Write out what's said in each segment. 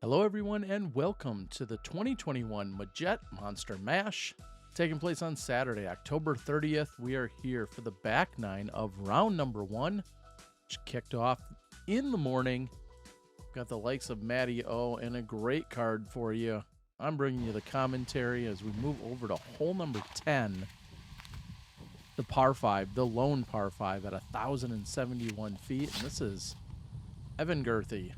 Hello everyone and welcome to the 2021 Majette Monster Mash. Taking place on Saturday, October 30th. We are here for the back nine of round number one, which kicked off in the morning. Got the likes of Matty O and a great card for you. I'm bringing you the commentary as we move over to hole number 10. The par 5, the lone par 5 at 1,071 feet. And this is Evan Gurthie.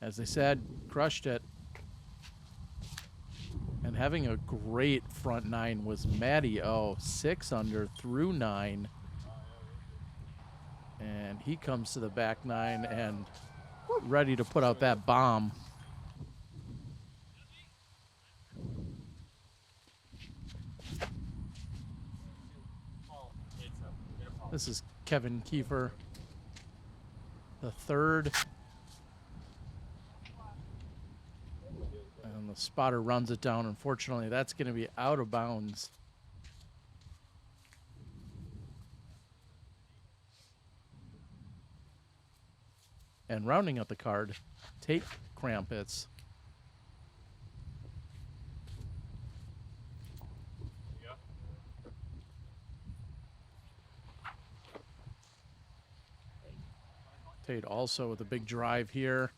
As they said, crushed it. And having a great front nine was Matty O, 6 under through 9. And he comes to the back nine and ready to put out that bomb. This is Kiefer, the third. And the spotter runs it down. Unfortunately, that's going to be out of bounds. And rounding out the card, Tate Krampitz. Tate also with a big drive here.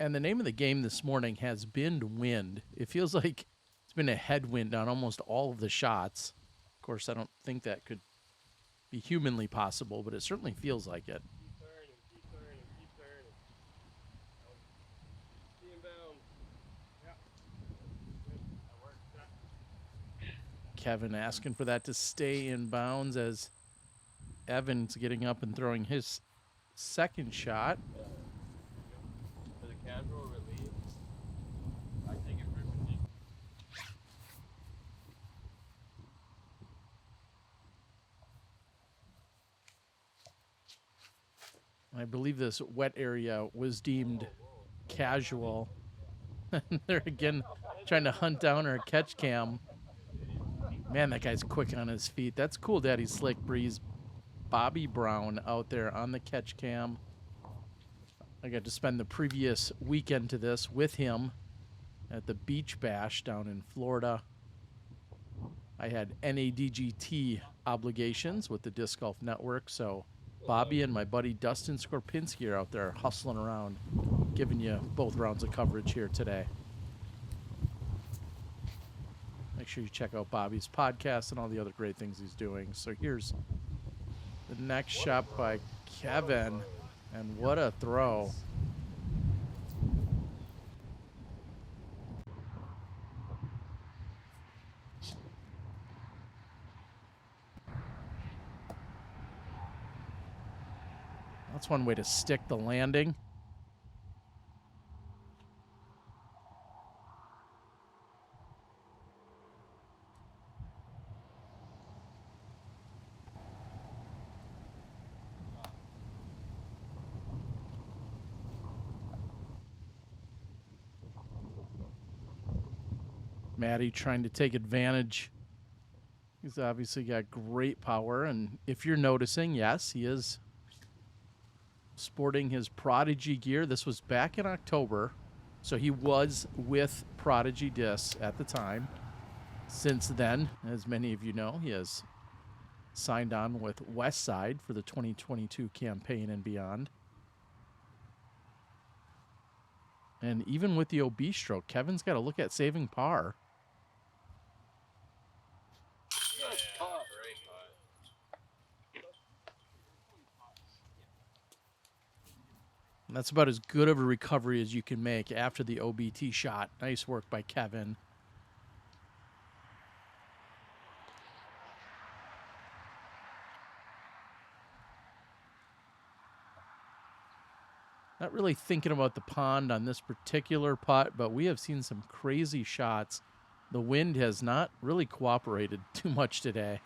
And the name of the game this morning has been wind. It feels like it's been a headwind on almost all of the shots. Of course, I don't think that could be humanly possible, but it certainly feels like it. Keep turning. Be in bounds. Yeah. Good. That worked. Kevin asking for that to stay in bounds as Evan's getting up and throwing his second shot. For the casual relief, I take it frequently. I believe this wet area was deemed casual. They're again trying to hunt down our catch cam. Man, that guy's quick on his feet. That's cool, Daddy Slick Breeze. Bobby Brown out there on the catch cam. I got to spend the previous weekend to this with him at the Beach Bash down in Florida. I had NADGT obligations with the Disc Golf Network, so Bobby and my buddy Dustin Skorupinski are out there hustling around, giving you both rounds of coverage here today. Make sure you check out Bobby's podcast and all the other great things he's doing. So here's the next shot by Kevin, and what a throw. That's one way to stick the landing. Matty trying to take advantage. He's obviously got great power, and if you're noticing, yes, he is sporting his Prodigy gear. This was back in October, so he was with Prodigy Discs at the time. Since then, as many of you know, he has signed on with Westside for the 2022 campaign and beyond. And even with the OB stroke, Kevin's got to look at saving par. And that's about as good of a recovery as you can make after the OBT shot. Nice work by Kevin. Not really thinking about the pond on this particular putt, but we have seen some crazy shots. The wind has not really cooperated too much today.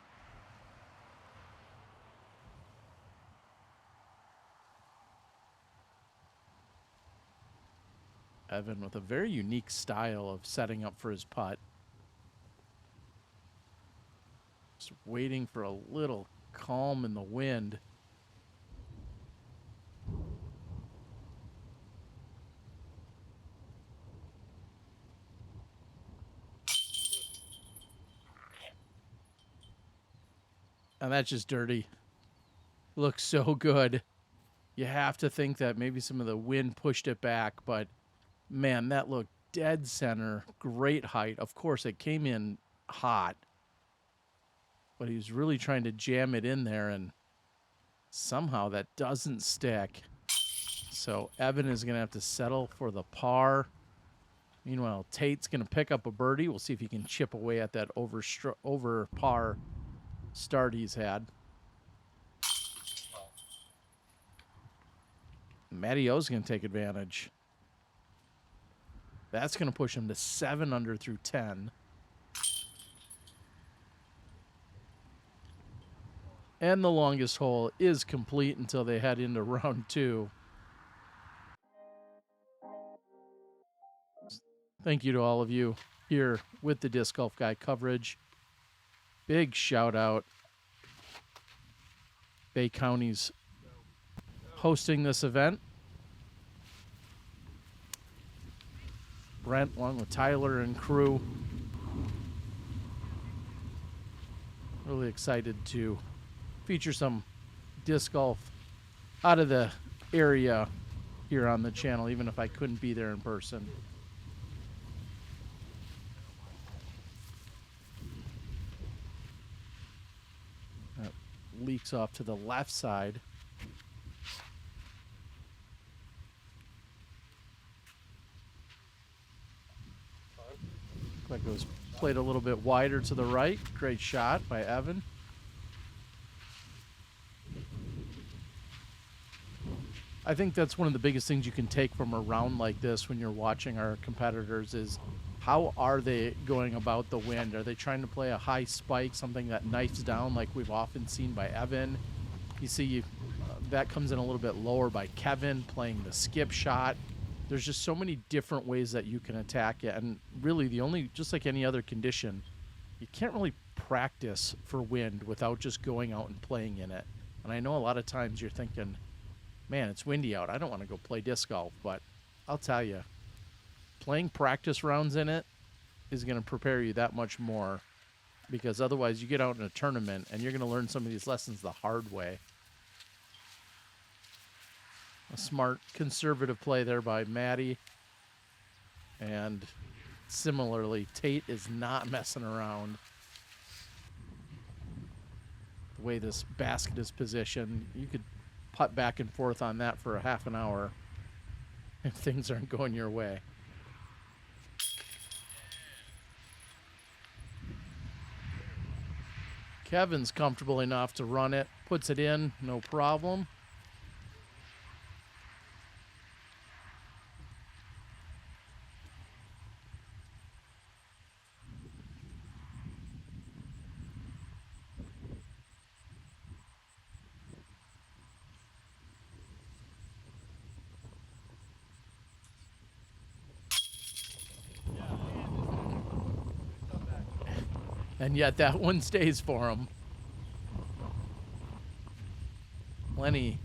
Evan with a very unique style of setting up for his putt. Just waiting for a little calm in the wind. And that's just dirty. Looks so good. You have to think that maybe some of the wind pushed it back, but man, that looked dead center. Great height. Of course, it came in hot, but he was really trying to jam it in there, and somehow that doesn't stick. So Evan is going to have to settle for the par. Meanwhile, Tate's going to pick up a birdie. We'll see if he can chip away at that over par start he's had. Matty O's going to take advantage. That's going to push him to 7 under through 10. And the longest hole is complete until they head into round 2. Thank you to all of you here with the Disc Golf Guy coverage. Big shout out. Bay County's hosting this event. Brent, along with Tyler and crew. Really excited to feature some disc golf out of the area here on the channel, even if I couldn't be there in person. That leaks off to the left side. That goes played a little bit wider to the right. Great shot by Evan. I think that's one of the biggest things you can take from a round like this when you're watching our competitors is how are they going about the wind? Are they trying to play a high spike, something that knifes down like we've often seen by Evan? You see that comes in a little bit lower by Kevin playing the skip shot. There's just so many different ways that you can attack it. And really just like any other condition, you can't really practice for wind without just going out and playing in it. And I know a lot of times you're thinking, man, it's windy out. I don't want to go play disc golf. But I'll tell you, playing practice rounds in it is going to prepare you that much more, because otherwise you get out in a tournament and you're going to learn some of these lessons the hard way. A smart, conservative play there by Matty. And similarly, Tate is not messing around. The way this basket is positioned, you could putt back and forth on that for a half an hour if things aren't going your way. Kevin's comfortable enough to run it, puts it in, no problem. And yet that one stays for him. Plenty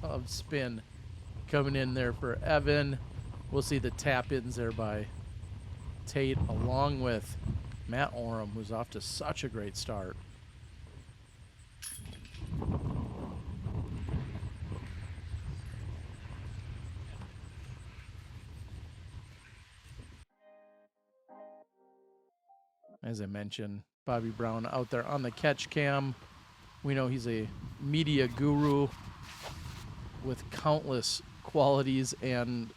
of spin coming in there for Evan. We'll see the tap-ins there by Tate, along with Matt Orum, who's off to such a great start. As I mentioned, Bobby Brown out there on the catch cam. We know he's a media guru with countless qualities and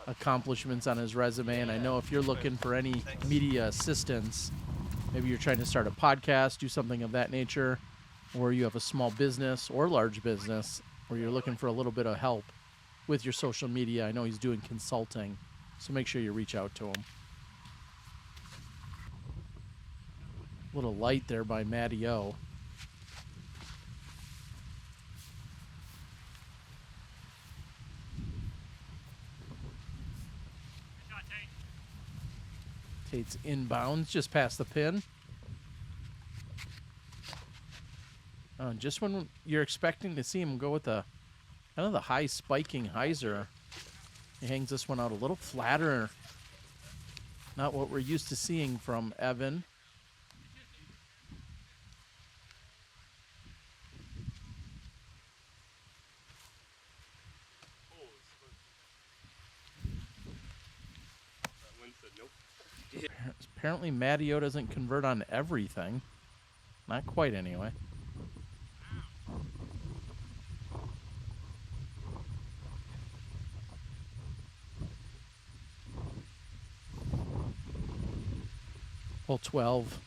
accomplishments on his resume. And I know if you're looking for any media assistance, maybe you're trying to start a podcast, do something of that nature, or you have a small business or large business, or you're looking for a little bit of help with your social media, I know he's doing consulting. So make sure you reach out to him. Little light there by Matty O. Tate's inbounds just past the pin. Just when you're expecting to see him go with a kind of the high spiking hyzer, he hangs this one out a little flatter. Not what we're used to seeing from Evan. Apparently Matty O doesn't convert on everything. Not quite, anyway. Hole 12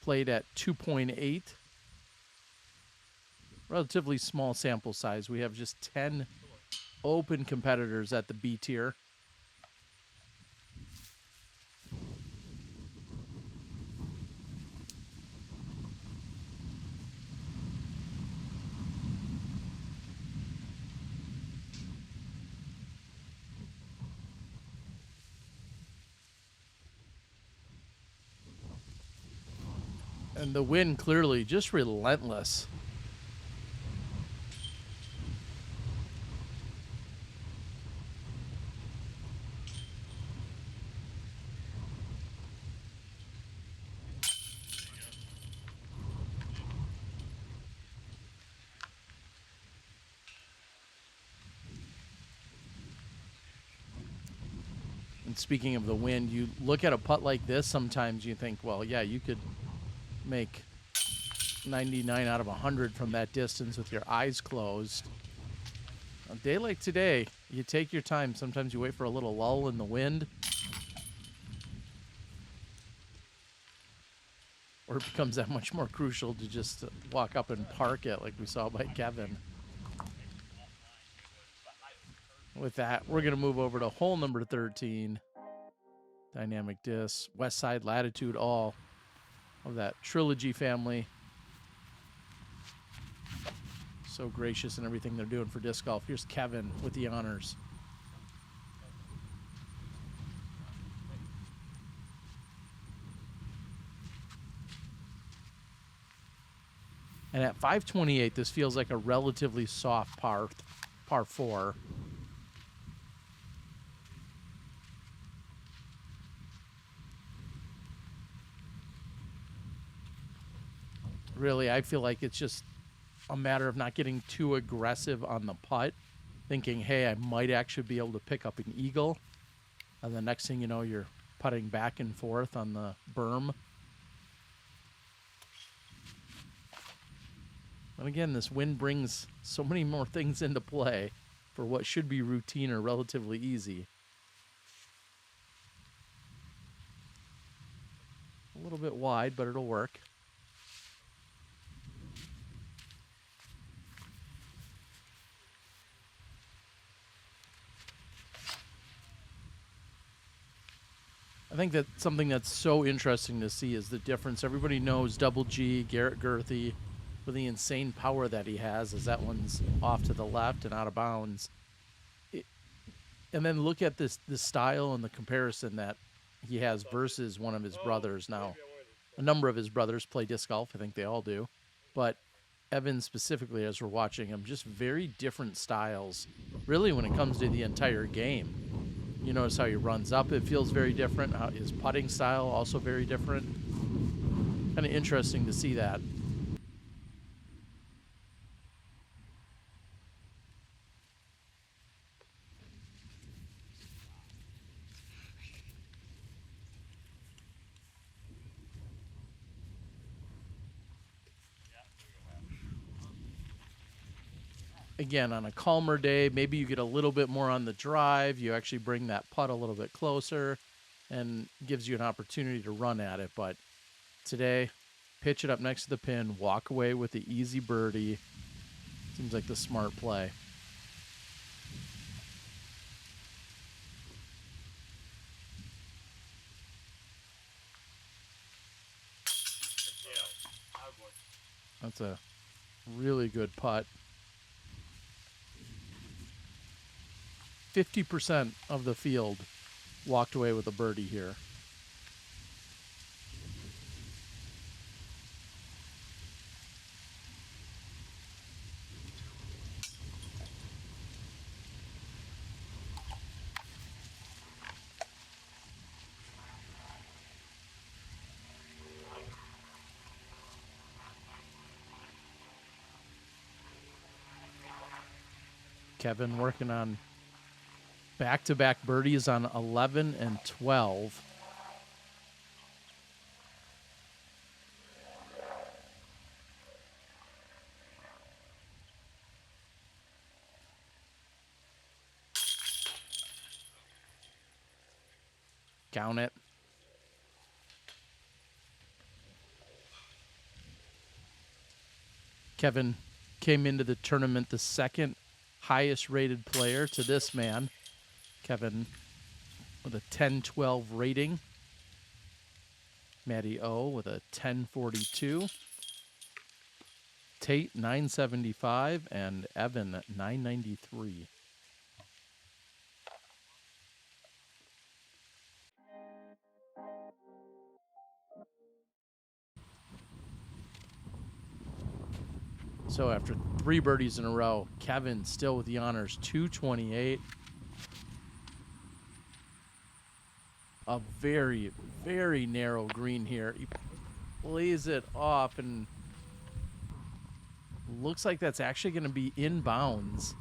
played at 2.8. Relatively small sample size. We have just 10 open competitors at the B tier. And the wind clearly just relentless. And speaking of the wind, you look at a putt like this, sometimes you think, well, yeah, you could make 99 out of 100 from that distance with your eyes closed. A day like today, you take your time. Sometimes you wait for a little lull in the wind. Or it becomes that much more crucial to just walk up and park it like we saw by Kevin. With that, we're going to move over to hole number 13. Dynamic disc, west side latitude, all of that trilogy family. So gracious in everything they're doing for disc golf. Here's Kevin with the honors. And at 528, this feels like a relatively soft par 4. Really, I feel like it's just a matter of not getting too aggressive on the putt, thinking, hey, I might actually be able to pick up an eagle. And the next thing you know, you're putting back and forth on the berm. And again, this wind brings so many more things into play for what should be routine or relatively easy. A little bit wide, but it'll work. I think that something that's so interesting to see is the difference. Everybody knows Double G, Garrett Gurthie, with the insane power that he has, as that one's off to the left and out of bounds. And then look at the style and the comparison that he has versus one of his brothers. Now, a number of his brothers play disc golf. I think they all do. But Evan specifically, as we're watching him, just very different styles, really, when it comes to the entire game. You notice how he runs up. It feels very different. How his putting style also very different. Kind of interesting to see that. Again, on a calmer day, maybe you get a little bit more on the drive. You actually bring that putt a little bit closer and gives you an opportunity to run at it. But today, pitch it up next to the pin, walk away with the easy birdie. Seems like the smart play. That's a really good putt. 50% of the field walked away with a birdie here. Kevin working on back-to-back birdies on 11 and 12. Count it. Kevin came into the tournament the second highest rated player to this man. Kevin with a 10-12 rating. Matty O with a 1042. Tate 975 and Evan 993. So after 3 birdies in a row, Kevin still with the honors, 228. A very, very narrow green here. He plays it off and looks like that's actually going to be in bounds.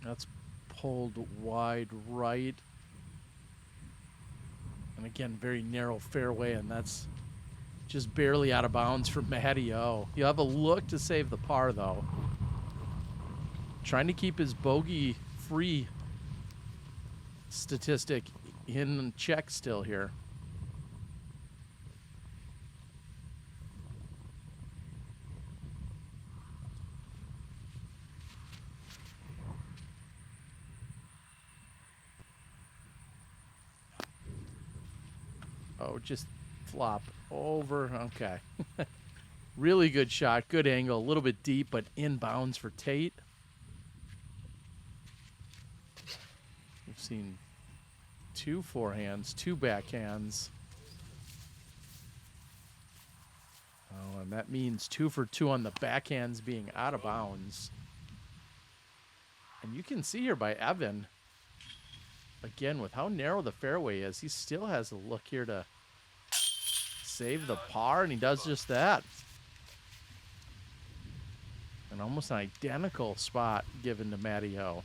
That's pulled wide right. And again, very narrow fairway, and that's just barely out of bounds for Matty O. He'll have a look to save the par, though. Trying to keep his bogey-free statistic in check still here. Oh, just flop over. Okay. Really good shot. Good angle. A little bit deep, but in bounds for Tate. We've seen 2 forehands, 2 backhands. Oh, and that means 2 for 2 on the backhands being out of bounds. And you can see here by Evan, again, with how narrow the fairway is, he still has a look here to save the par, and he does just that. And almost an identical spot given to Matty O.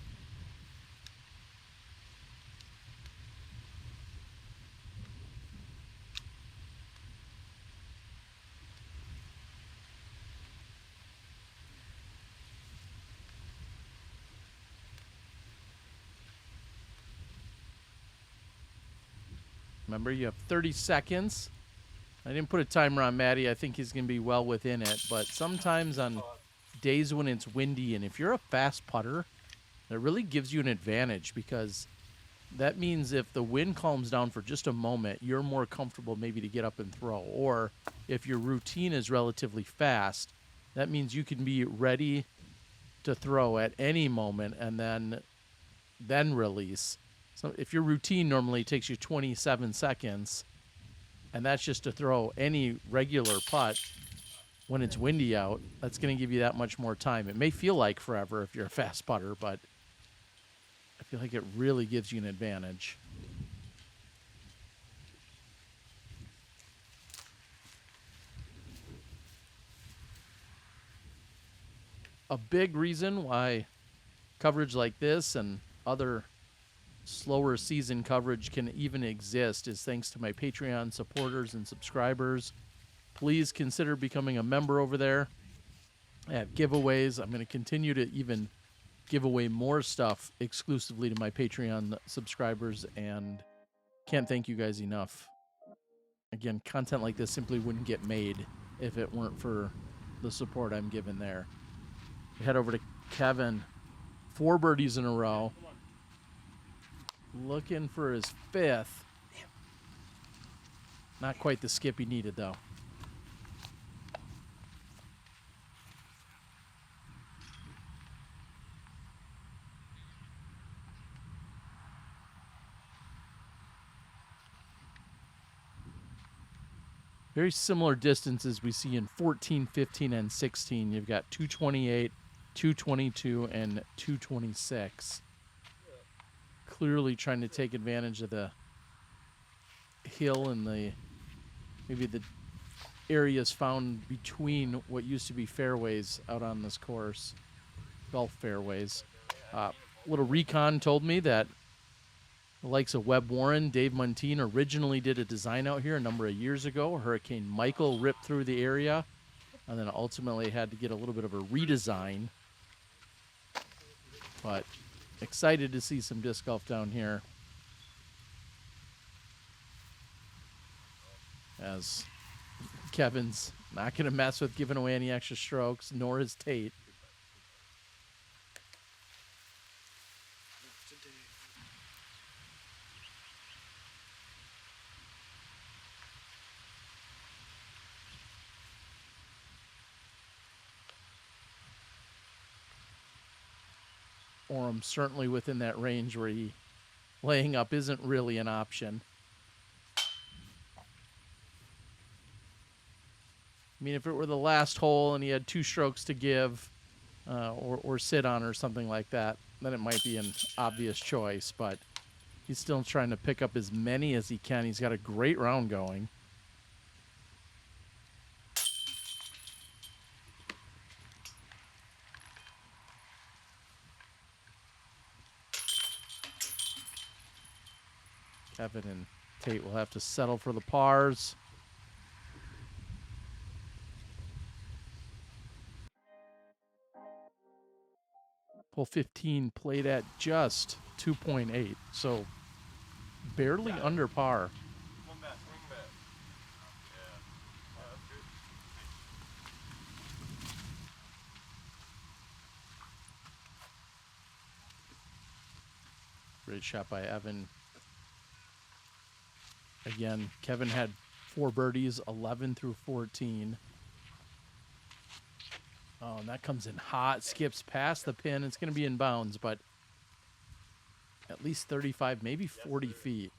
Remember, you have 30 seconds. I didn't put a timer on Matty. I think he's going to be well within it. But sometimes on days when it's windy, and if you're a fast putter, that really gives you an advantage, because that means if the wind calms down for just a moment, you're more comfortable maybe to get up and throw. Or if your routine is relatively fast, that means you can be ready to throw at any moment and then release. So if your routine normally takes you 27 seconds, and that's just to throw any regular putt when it's windy out, that's going to give you that much more time. It may feel like forever if you're a fast putter, but I feel like it really gives you an advantage. A big reason why coverage like this and other slower season coverage can even exist is thanks to my Patreon supporters and subscribers. Please consider becoming a member over there. I have giveaways. I'm going to continue to even give away more stuff exclusively to my Patreon subscribers, and can't thank you guys enough. Again, content like this simply wouldn't get made if it weren't for the support I'm given there. We head over to Kevin. 4 birdies in a row. Looking for his 5th. Not quite the skip he needed, though. Very similar distances we see in 14, 15, and 16. You've got 228, 222, and 226. clearly trying to take advantage of the hill and maybe the areas found between what used to be fairways out on this course, golf fairways. Little recon told me that the likes of Webb Warren, Dave Muntean originally did a design out here a number of years ago. Hurricane Michael ripped through the area and then ultimately had to get a little bit of a redesign. But excited to see some disc golf down here. As Kevin's not going to mess with giving away any extra strokes, nor is Tate. Orum certainly within that range where laying up isn't really an option. I mean, if it were the last hole and he had 2 strokes to give or sit on or something like that, then it might be an obvious choice. But he's still trying to pick up as many as he can. He's got a great round going. Kevin and Tate will have to settle for the pars. Hole 15 played at just 2.8, so barely under par. Swing back. Yeah. That's good. Great shot by Evan. Again, Kevin had 4 birdies, 11 through 14. Oh, and that comes in hot, skips past the pin. It's going to be in bounds, but at least 35, maybe 40 feet.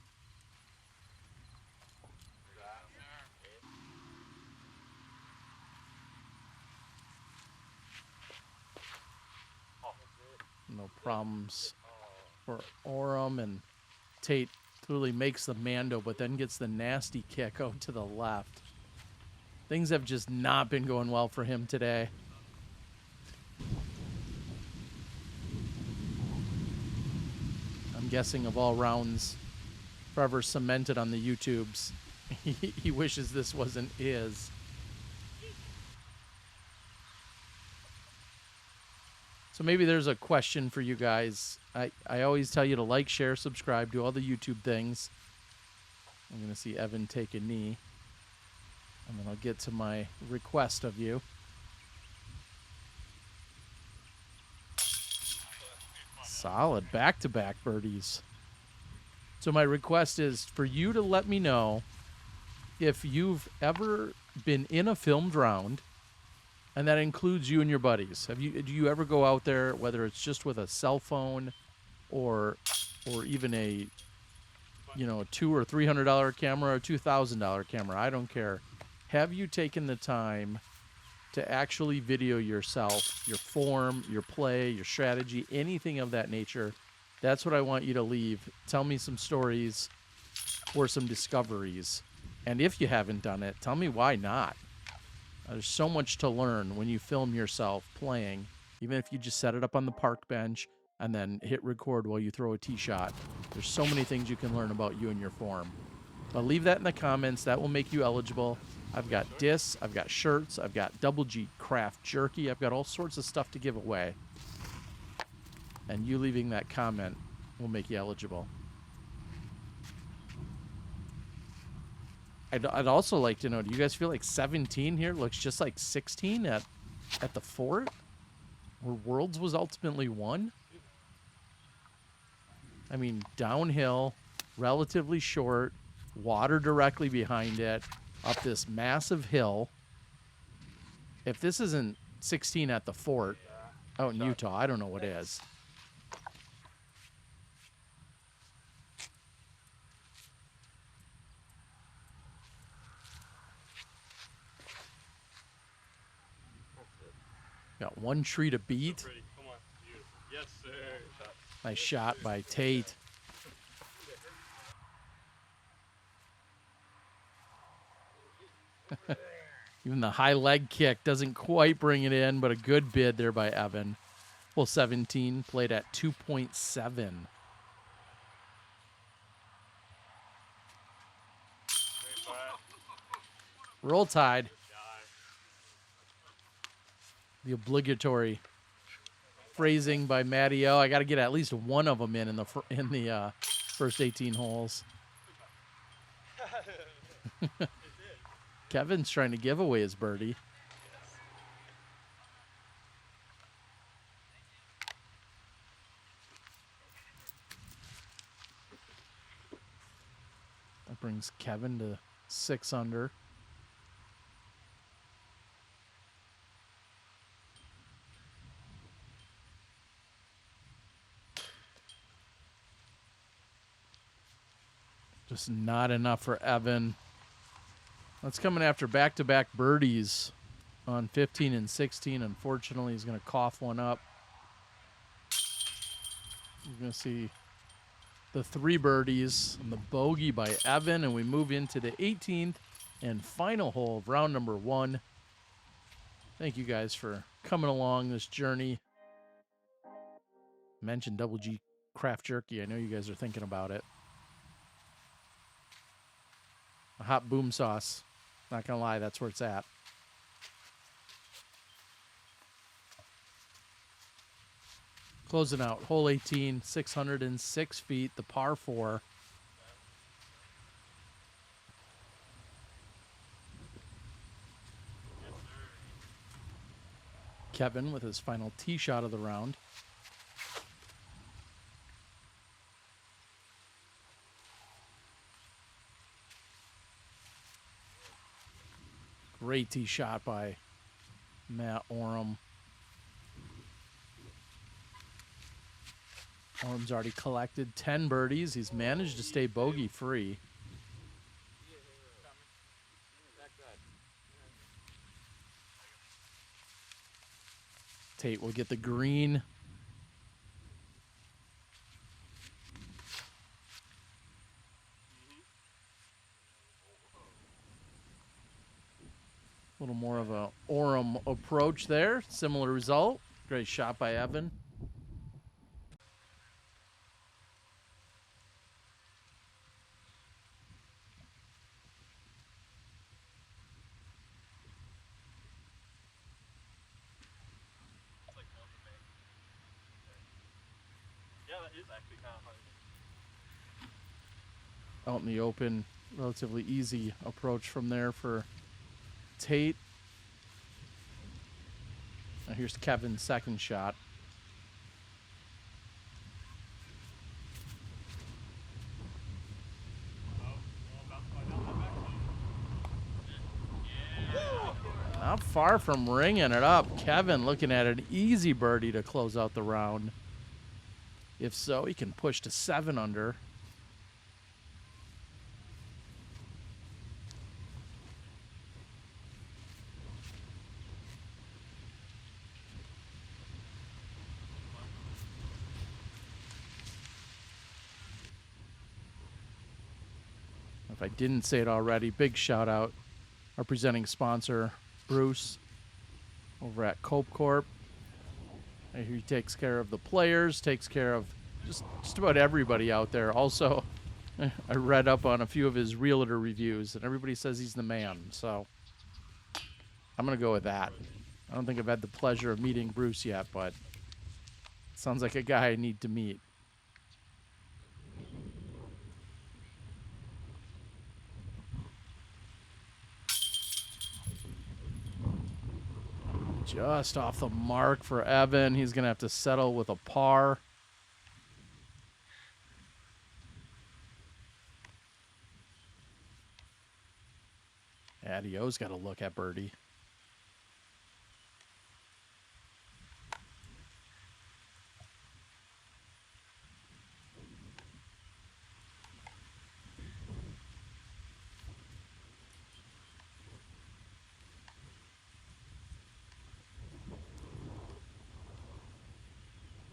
No problems for Orum, and Tate clearly makes the Mando, but then gets the nasty kick out to the left. Things have just not been going well for him today. I'm guessing of all rounds forever cemented on the YouTubes, he wishes this wasn't his. So maybe there's a question for you guys. I always tell you to like, share, subscribe, do all the YouTube things. I'm going to see Evan take a knee. And then I'll get to my request of you. Solid back-to-back birdies. So my request is for you to let me know if you've ever been in a filmed round, and that includes you and your buddies. Do you ever go out there, whether it's just with a cell phone or even a $200 or $300 camera or $2,000 camera, I don't care. Have you taken the time to actually video yourself, your form, your play, your strategy, anything of that nature? That's what I want you to leave. Tell me some stories or some discoveries. And if you haven't done it, tell me why not. There's so much to learn when you film yourself playing, even if you just set it up on the park bench and then hit record while you throw a tee shot. There's so many things you can learn about you and your form. But leave that in the comments. That will make you eligible. I've got discs, I've got shirts, I've got Double G Craft Jerky. I've got all sorts of stuff to give away. And you leaving that comment will make you eligible. I'd also like to know, do you guys feel like 17 here looks just like 16 at the fort? Where Worlds was ultimately won? I mean, downhill, relatively short, water directly behind it, up this massive hill. If this isn't 16 at the fort out in Utah, I don't know what is. Got one tree to beat. Come on. Beautiful. Yes, sir. Nice shot by Tate. Even the high leg kick doesn't quite bring it in, but a good bid there by Evan. Hole 17 played at 2.7. Roll Tide. The obligatory phrasing by Matty O. I got to get at least one of them in the first 18 holes. Kevin's trying to give away his birdie. That brings Kevin to 6 under. Just not enough for Evan. That's coming after back-to-back birdies on 15 and 16. Unfortunately, he's going to cough one up. You're going to see the 3 birdies and the bogey by Evan, and we move into the 18th and final hole of round number 1. Thank you guys for coming along this journey. Mentioned Double G Craft Jerky. I know you guys are thinking about it. A hot boom sauce. Not gonna lie, that's where it's at. Closing out, hole 18, 606 feet, the par 4. Kevin with his final tee shot of the round. Great tee shot by Matt Orum. Orum's already collected 10 birdies. He's managed to stay bogey free. Tate will get the green. A little more of a Orum approach there. Similar result. Great shot by Evan. Yeah, that is actually kind of hard. Out in the open, relatively easy approach from there for Tate. Now here's Kevin's second shot. Not far from ringing it up. Kevin looking at an easy birdie to close out the round. If so, he can push to 7 under. If I didn't say it already, big shout out our presenting sponsor, Bruce, over at Koep Corp. He takes care of the players, takes care of just about everybody out there. Also, I read up on a few of his realtor reviews, and everybody says he's the man. So I'm going to go with that. I don't think I've had the pleasure of meeting Bruce yet, but sounds like a guy I need to meet. Just off the mark for Evan. He's going to have to settle with a par. Matty O's got to look at birdie.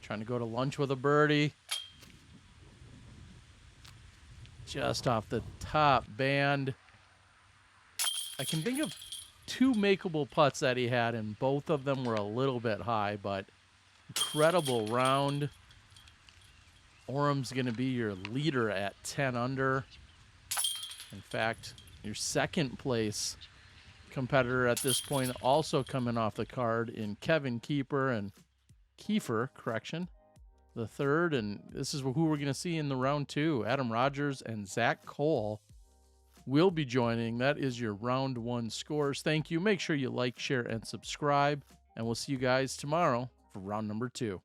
Trying to go to lunch with a birdie. Just off the top band. I can think of 2 makeable putts that he had, and both of them were a little bit high, but incredible round. Orum's going to be your leader at 10 under. In fact, your second place competitor at this point also coming off the card in Kiefer, the third. And this is who we're going to see in the round 2. Adam Rogers and Zach Cole will be joining. That is your round 1 scores. Thank you. Make sure you like, share, and subscribe. And we'll see you guys tomorrow for round number 2.